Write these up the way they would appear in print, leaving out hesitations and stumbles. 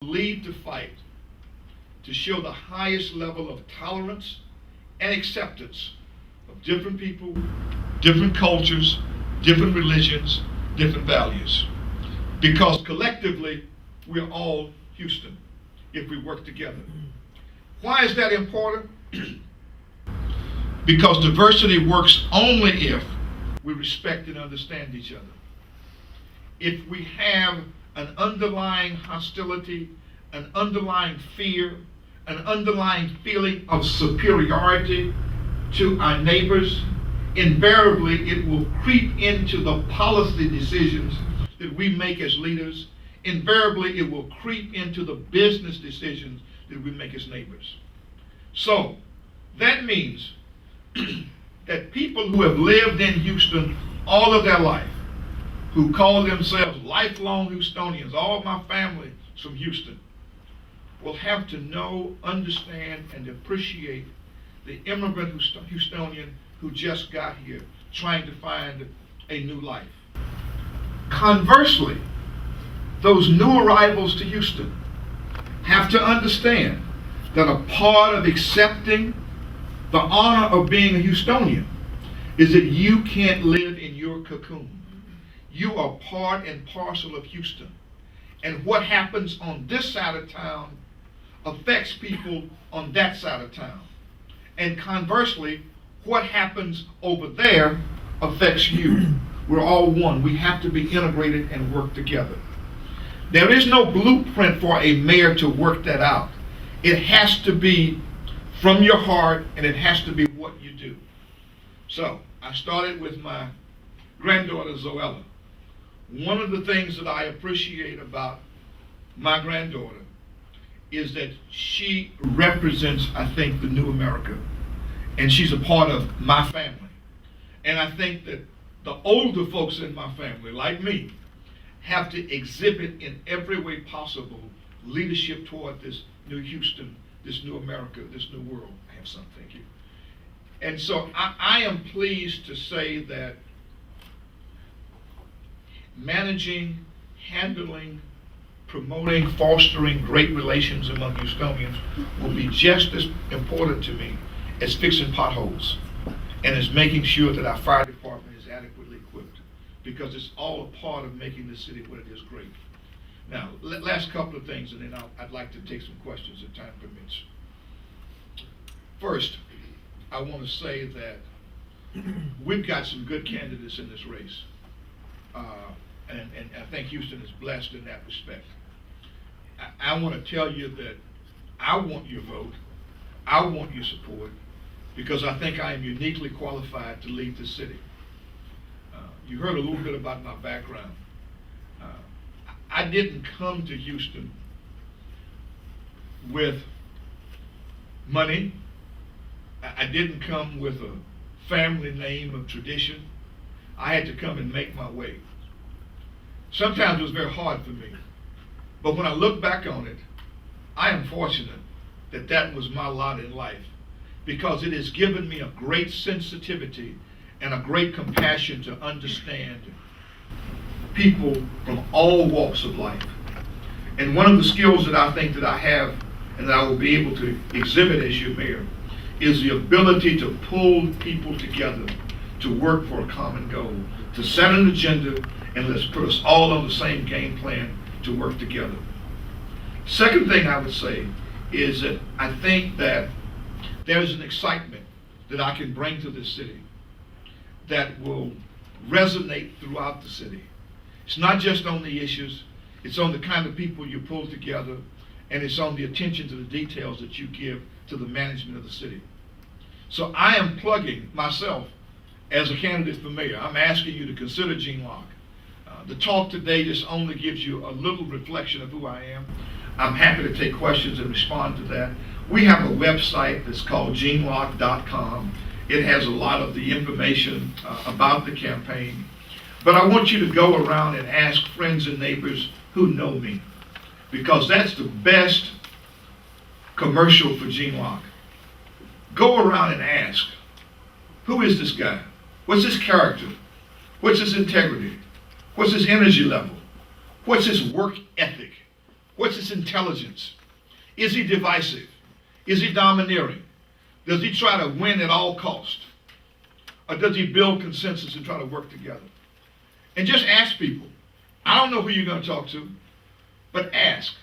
lead the fight to show the highest level of tolerance and acceptance of different people, different cultures, different religions, different values. Because collectively, we're all Houston if we work together. Why is that important? Because diversity works only if we respect and understand each other. If we have an underlying hostility, an underlying fear, an underlying feeling of superiority to our neighbors, invariably it will creep into the policy decisions that we make as leaders. Invariably it will creep into the business decisions that we make as neighbors. So that means that people who have lived in Houston all of their life, who call themselves lifelong Houstonians, all of my family is from Houston, will have to know, understand, and appreciate the immigrant Houstonian who just got here, trying to find a new life. Conversely, those new arrivals to Houston have to understand that a part of accepting the honor of being a Houstonian is that you can't live in your cocoon. You are part and parcel of Houston. And what happens on this side of town affects people on that side of town. And conversely, what happens over there affects you. We're all one. We have to be integrated and work together. There is no blueprint for a mayor to work that out. It has to be from your heart, and it has to be what you do. So I started with my granddaughter Zoella. One of the things that I appreciate about my granddaughter is that she represents, I think, the new America. And she's a part of my family. And I think that the older folks in my family, like me, have to exhibit in every way possible leadership toward this new Houston, this new America, this new world. I have some, thank you. And so I am pleased to say that managing, handling, promoting, fostering great relations among Houstonians will be just as important to me as fixing potholes and as making sure that our fire department is adequately equipped, because it's all a part of making this city what it is great. Now, last couple of things, and then I'd like to take some questions if time permits. First, I want to say that we've got some good candidates in this race. And I think Houston is blessed in that respect. I want to tell you that I want your vote, I want your support, because I think I am uniquely qualified to lead this city. You heard a little bit about my background. I didn't come to Houston with money. I didn't come with a family name of tradition. I had to come and make my way. Sometimes it was very hard for me. But when I look back on it, I am fortunate that that was my lot in life, because it has given me a great sensitivity and a great compassion to understand people from all walks of life. And one of the skills that I think that I have and that I will be able to exhibit as your mayor is the ability to pull people together to work for a common goal, to set an agenda, and let's put us all on the same game plan to work together. Second thing I would say is that I think that there's an excitement that I can bring to this city that will resonate throughout the city. It's not just on the issues, it's on the kind of people you pull together, and it's on the attention to the details that you give to the management of the city. So I am plugging myself as a candidate for mayor. I'm asking you to consider Gene Locke. The talk today just only gives you a little reflection of who I am. I'm happy to take questions and respond to that. We have a website that's called genelocke.com. It has a lot of the information about the campaign. But I want you to go around and ask friends and neighbors who know me, because that's the best commercial for Gene Locke. Go around and ask, who is this guy? What's his character? What's his integrity? What's his energy level? What's his work ethic? What's his intelligence? Is he divisive? Is he domineering? Does he try to win at all costs? Or does he build consensus and try to work together? And just ask people. I don't know who you're going to talk to, but ask.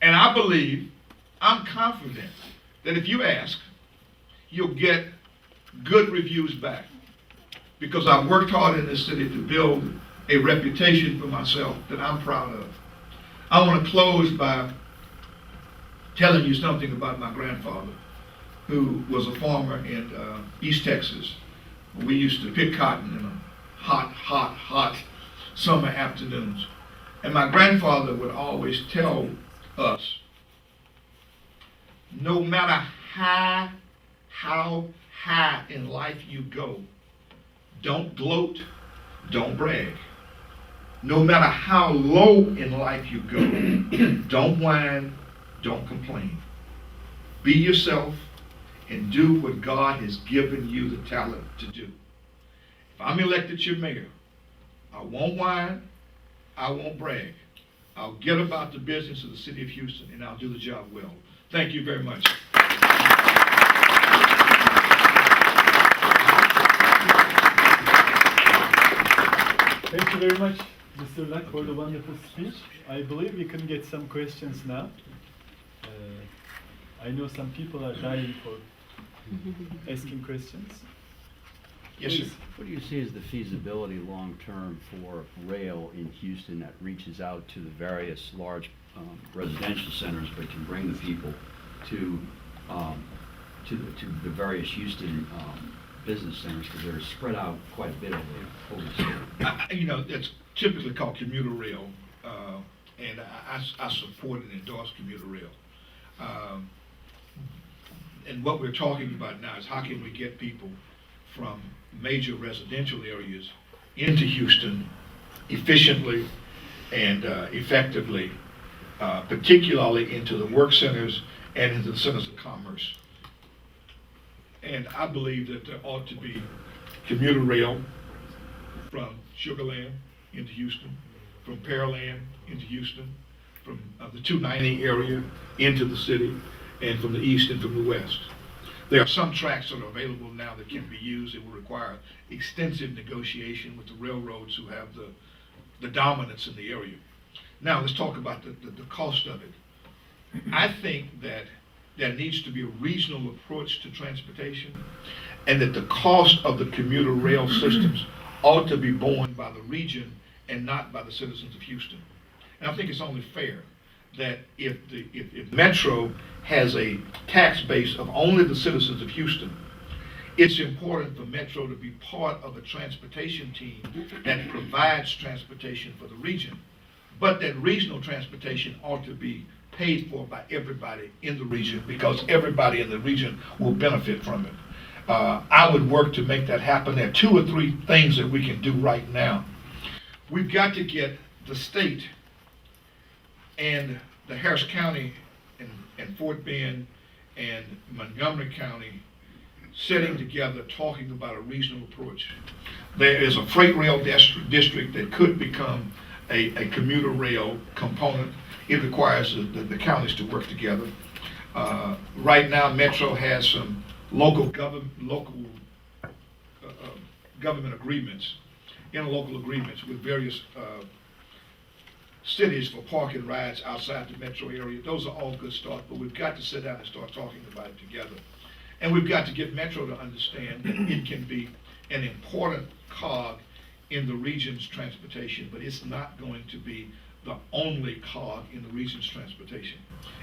And I believe, I'm confident that if you ask, you'll get good reviews back. Because I've worked hard in this city to build a reputation for myself that I'm proud of. I want to close by telling you something about my grandfather, who was a farmer in East Texas. We used to pick cotton in a hot summer afternoons. And my grandfather would always tell us, no matter how high in life you go, don't gloat, don't brag. No matter how low in life you go, don't whine, don't complain. Be yourself and do what God has given you the talent to do. If I'm elected your mayor, I won't whine, I won't brag. I'll get about the business of the city of Houston, and I'll do the job well. Thank you very much. Thank you very much, Mr. Locke, for the wonderful speech. I believe we can get some questions now. I know some people are dying for asking questions. Yes, sir. What do you see as the feasibility long-term for rail in Houston that reaches out to the various large residential centers, but can bring the people to the various Houston business centers, because they're spread out quite a bit over the city? You know, that's typically called commuter rail, and I support and endorse commuter rail. And what we're talking about now is how can we get people from major residential areas into Houston efficiently and effectively, particularly into the work centers and into the centers of commerce. And I believe that there ought to be commuter rail from Sugar Land into Houston, from Pearland into Houston, from the 290 area into the city, and from the east and from the west. There are some tracks that are available now that can be used. It will require extensive negotiation with the railroads who have the dominance in the area. Now let's talk about the cost of it. I think that there needs to be a regional approach to transportation, and that the cost of the commuter rail systems ought to be borne by the region and not by the citizens of Houston. And I think it's only fair that if Metro has a tax base of only the citizens of Houston, it's important for Metro to be part of a transportation team that provides transportation for the region. But that regional transportation ought to be paid for by everybody in the region, because everybody in the region will benefit from it. I would work to make that happen. There are 2 or 3 things that we can do right now. We've got to get the state and the Harris County and Fort Bend and Montgomery County sitting together talking about a regional approach. There is a freight rail district that could become a commuter rail component. It requires the counties to work together. Right now, Metro has some local government agreements, interlocal agreements with various cities for parking rides outside the metro area. Those are all good starts, but we've got to sit down and start talking about it together. And we've got to get Metro to understand that it can be an important cog in the region's transportation, but it's not going to be the only cog in the region's transportation.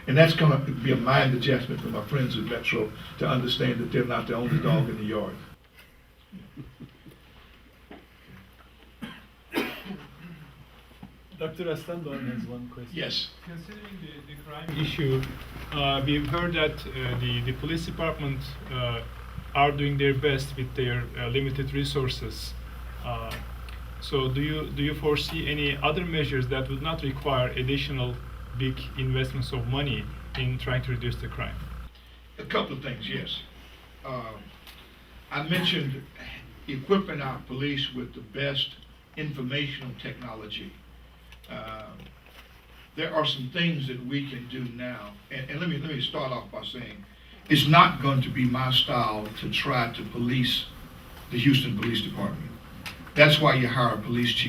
And that's going to be a mind adjustment for my friends at Metro to understand that they're not the only dog in the yard. Dr. Aslan Doğan has one question. Yes. Considering the crime issue, we've heard that the police department are doing their best with their limited resources. So do you foresee any other measures that would not require additional big investments of money in trying to reduce the crime? A couple of things, yes. I mentioned equipping our police with the best informational technology there are some things that we can do now. And let me start off by saying, it's not going to be my style to try to police the Houston Police Department. That's why you hire a police chief.